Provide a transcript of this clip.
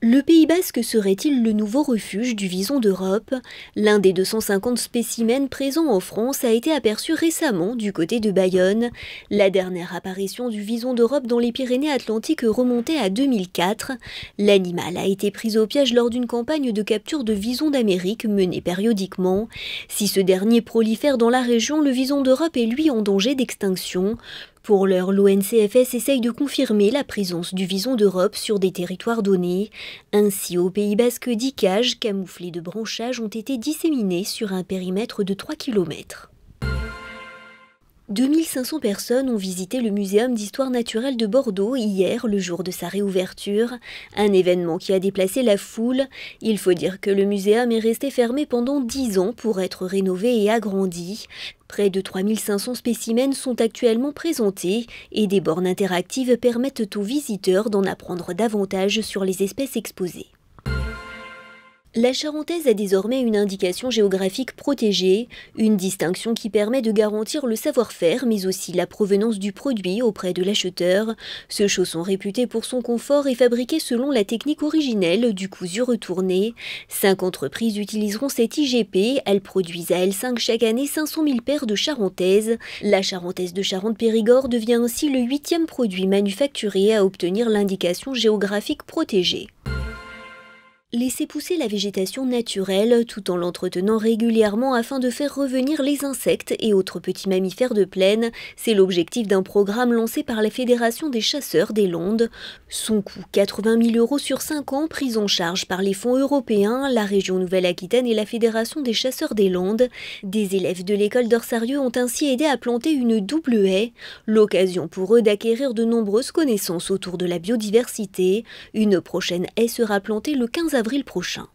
Le Pays Basque serait-il le nouveau refuge du vison d'Europe? L'un des 250 spécimens présents en France a été aperçu récemment du côté de Bayonne. La dernière apparition du vison d'Europe dans les Pyrénées-Atlantiques remontait à 2004. L'animal a été pris au piège lors d'une campagne de capture de visons d'Amérique menée périodiquement. Si ce dernier prolifère dans la région, le vison d'Europe est lui en danger d'extinction. Pour l'heure, l'ONCFS essaye de confirmer la présence du vison d'Europe sur des territoires donnés. Ainsi, au Pays Basque, 10 cages camouflées de branchages ont été disséminées sur un périmètre de 3 km. 2500 personnes ont visité le Muséum d'histoire naturelle de Bordeaux hier, le jour de sa réouverture. Un événement qui a déplacé la foule. Il faut dire que le muséum est resté fermé pendant 10 ans pour être rénové et agrandi. Près de 3500 spécimens sont actuellement présentés et des bornes interactives permettent aux visiteurs d'en apprendre davantage sur les espèces exposées. La Charentaise a désormais une indication géographique protégée, une distinction qui permet de garantir le savoir-faire mais aussi la provenance du produit auprès de l'acheteur. Ce chausson réputé pour son confort est fabriqué selon la technique originelle du cousu retourné. 5 entreprises utiliseront cette IGP, elles produisent à L5 chaque année 500 000 paires de Charentaises. La Charentaise de Charente-Périgord devient ainsi le 8e produit manufacturé à obtenir l'indication géographique protégée. Laisser pousser la végétation naturelle tout en l'entretenant régulièrement afin de faire revenir les insectes et autres petits mammifères de plaine, c'est l'objectif d'un programme lancé par la Fédération des chasseurs des Landes. Son coût, 80 000 € sur 5 ans, pris en charge par les fonds européens, la région Nouvelle-Aquitaine et la Fédération des chasseurs des Landes. Des élèves de l'école d'Orsarieux ont ainsi aidé à planter une double haie, l'occasion pour eux d'acquérir de nombreuses connaissances autour de la biodiversité. Une prochaine haie sera plantée le 15 avril prochain.